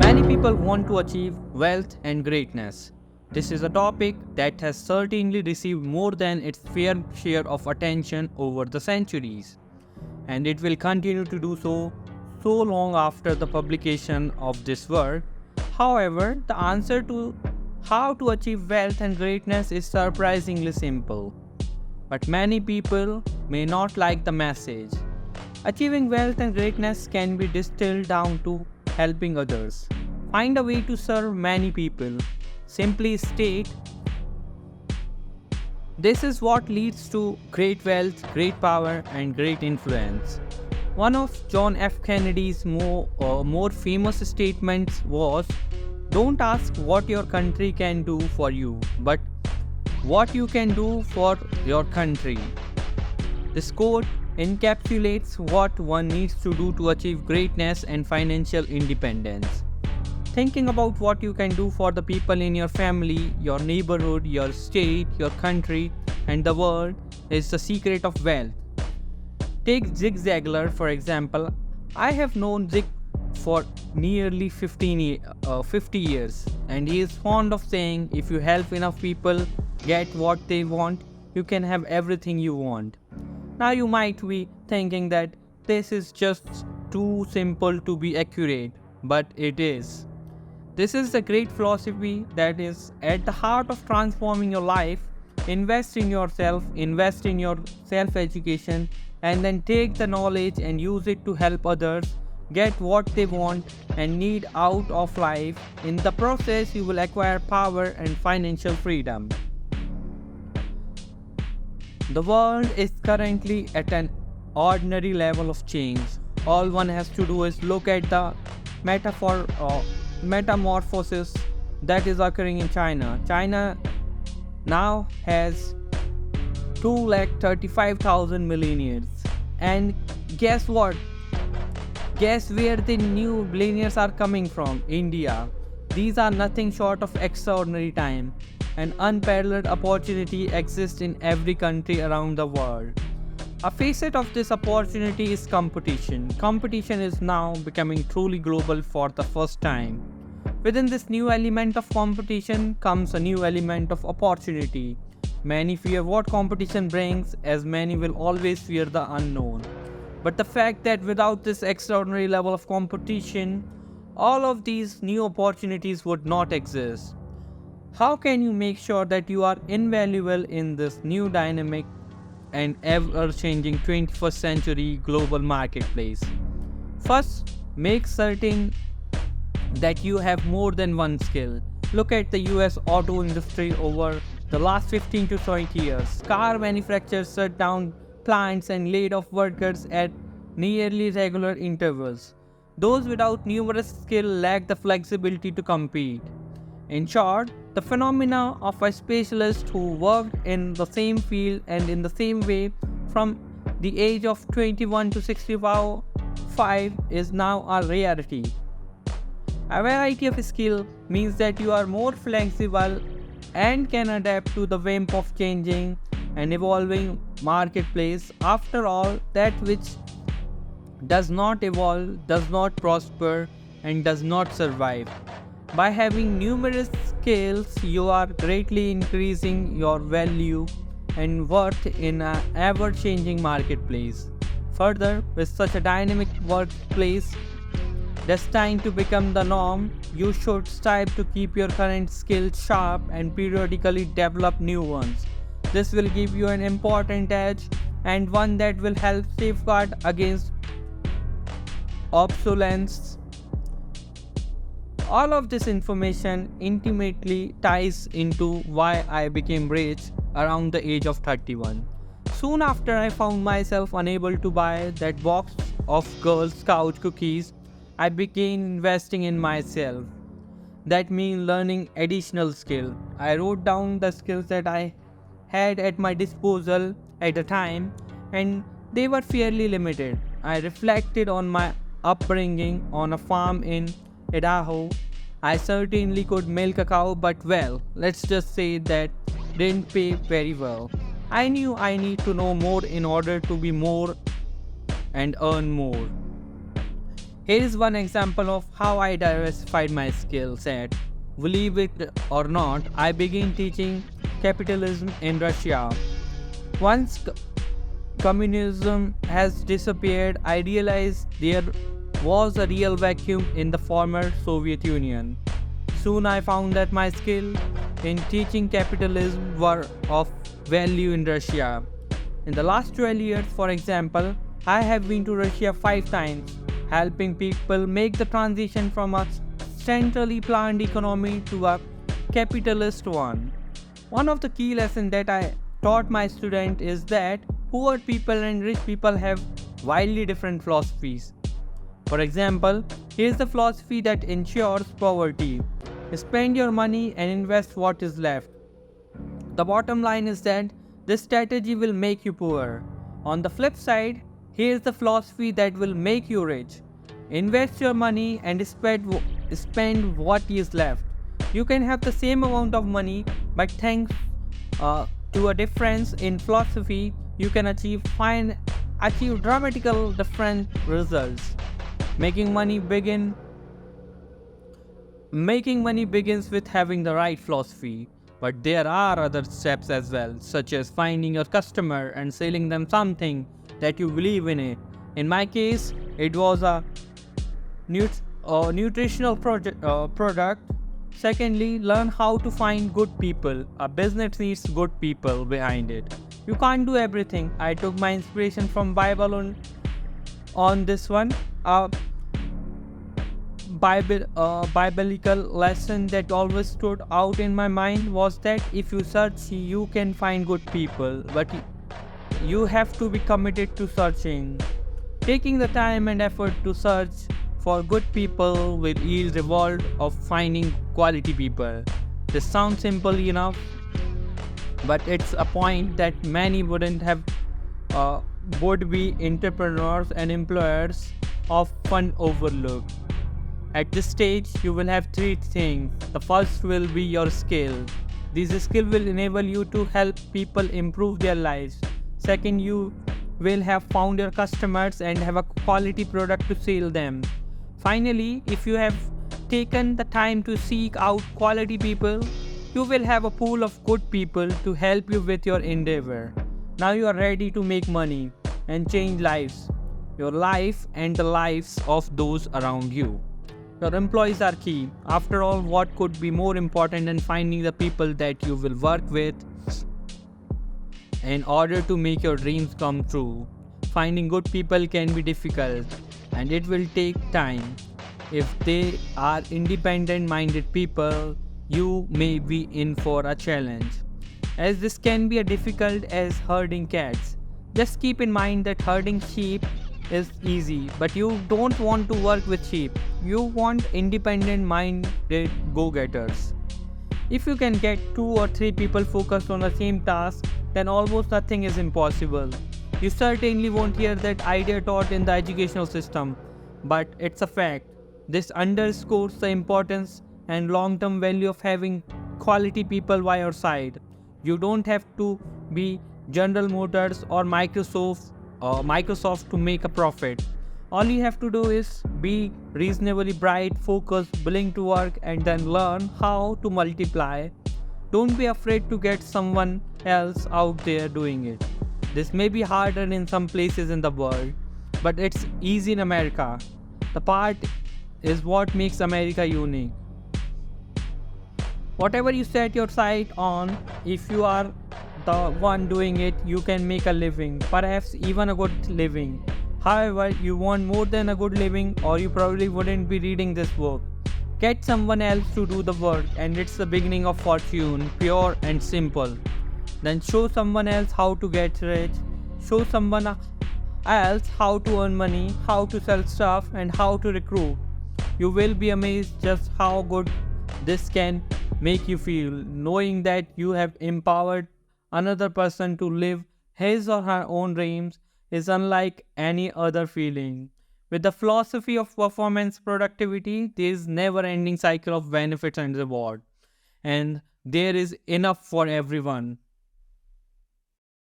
Many people want to achieve wealth and greatness. This is a topic that has certainly received more than its fair share of attention over the centuries, and it will continue to do so long after the publication of this work. However, the answer to how to achieve wealth and greatness is surprisingly simple. But many people may not like the message. Achieving wealth and greatness can be distilled down to helping others. Find a way to serve many people. Simply state, this is what leads to great wealth, great power, and great influence. One of John F. Kennedy's more famous statements was, don't ask what your country can do for you, but what you can do for your country. This quote encapsulates what one needs to do to achieve greatness and financial independence. Thinking about what you can do for the people in your family, your neighborhood, your state, your country, and the world is the secret of wealth. Take Zig Ziglar for example. I have known Zig for nearly 50 years, and he is fond of saying if you help enough people get what they want, you can have everything you want. Now you might be thinking that this is just too simple to be accurate, but it is. This is the great philosophy that is at the heart of transforming your life. Invest in yourself, invest in your self education, and then take the knowledge and use it to help others get what they want and need out of life. In the process, you will acquire power and financial freedom. The world is currently at an ordinary level of change. All one has to do is look at the metamorphosis that is occurring in China. China now has 235,000 millionaires. And guess what? Guess where the new billionaires are coming from? India. These are nothing short of extraordinary time. An unparalleled opportunity exists in every country around the world. A facet of this opportunity is competition. Competition is now becoming truly global for the first time. Within this new element of competition comes a new element of opportunity. Many fear what competition brings, as many will always fear the unknown. But the fact that without this extraordinary level of competition, all of these new opportunities would not exist. How can you make sure that you are invaluable in this new dynamic and ever-changing 21st century global marketplace? First, make certain that you have more than one skill. Look at the US auto industry over the last 15 to 20 years. Car manufacturers shut down plants and laid off workers at nearly regular intervals. Those without numerous skill lack the flexibility to compete. In short, the phenomena of a specialist who worked in the same field and in the same way from the age of 21 to 65 is now a rarity. A variety of skill means that you are more flexible and can adapt to the whim of changing and evolving marketplace. After all, that which does not evolve, does not prosper, and does not survive. By having numerous skills, you are greatly increasing your value and worth in an ever-changing marketplace. Further, with such a dynamic workplace destined to become the norm, you should strive to keep your current skills sharp and periodically develop new ones. This will give you an important edge and one that will help safeguard against obsolescence. All of this information intimately ties into why I became rich around the age of 31. Soon after I found myself unable to buy that box of Girl Scout cookies, I began investing in myself. That means learning additional skill. I wrote down the skills that I had at my disposal at the time, and they were fairly limited. I reflected on my upbringing on a farm in Idaho. I certainly could milk a cow, but well, let's just say that didn't pay very well. I knew I need to know more in order to be more and earn more. Here is one example of how I diversified my skill set. Believe it or not, I began teaching capitalism in Russia. Once communism has disappeared, I realized there was a real vacuum in the former Soviet Union. Soon I found that my skill in teaching capitalism were of value in Russia. In the last 12 years, for example, I have been to Russia 5 times, helping people make the transition from a centrally planned economy to a capitalist one. One of the key lessons that I taught my students is that poor people and rich people have wildly different philosophies. For example, here's the philosophy that ensures poverty: spend your money and invest what is left. The bottom line is that this strategy will make you poor. On the flip side, here's the philosophy that will make you rich: invest your money and spend what is left. You can have the same amount of money, but thanks to a difference in philosophy, you can achieve dramatical different results. Making money begin Making money begins with having the right philosophy, but there are other steps as well, such as finding your customer and selling them something that you believe in it. In my case, it was a nutritional product. Secondly, learn how to find good people. A business needs good people behind it. You can't do everything. I took my inspiration from Bible on this one. Biblical lesson that always stood out in my mind was that if you search, you can find good people, but you have to be committed to searching. Taking the time and effort to search for good people will yield reward of finding quality people. This sounds simple enough, but it's a point that many wouldn't have would be entrepreneurs and employers often overlook. At this stage, you will have three things. The first will be your skill. This skill will enable you to help people improve their lives. Second, you will have found your customers and have a quality product to sell them. Finally, if you have taken the time to seek out quality people, you will have a pool of good people to help you with your endeavor. Now you are ready to make money and change lives, your life and the lives of those around you. Your employees are key. After all, what could be more important than finding the people that you will work with in order to make your dreams come true? Finding good people can be difficult and it will take time. If they are independent minded people, you may be in for a challenge, as this can be as difficult as herding cats. Just keep in mind that herding sheep is easy, but you don't want to work with sheep. You want independent minded go getters. If you can get 2 or 3 people focused on the same task, then almost nothing is impossible. You certainly won't hear that idea taught in the educational system, but it's a fact. This underscores the importance and long term value of having quality people by your side. You don't have to be General Motors or Microsoft to make a profit. All you have to do is be reasonably bright, focused, willing to work, and then learn how to multiply. Don't be afraid to get someone else out there doing it. This may be harder in some places in the world, but it's easy in America. The part is what makes America unique. Whatever you set your sight on, if you are the one doing it, you can make a living, perhaps even a good living. However, you want more than a good living, or you probably wouldn't be reading this book. Get someone else to do the work, and it's the beginning of fortune, pure and simple. Then show someone else how to get rich, show someone else how to earn money, how to sell stuff, and how to recruit. You will be amazed just how good this can make you feel, knowing that you have empowered another person to live his or her own dreams is unlike any other feeling. With the philosophy of performance productivity, there is never-ending cycle of benefits and reward, and there is enough for everyone.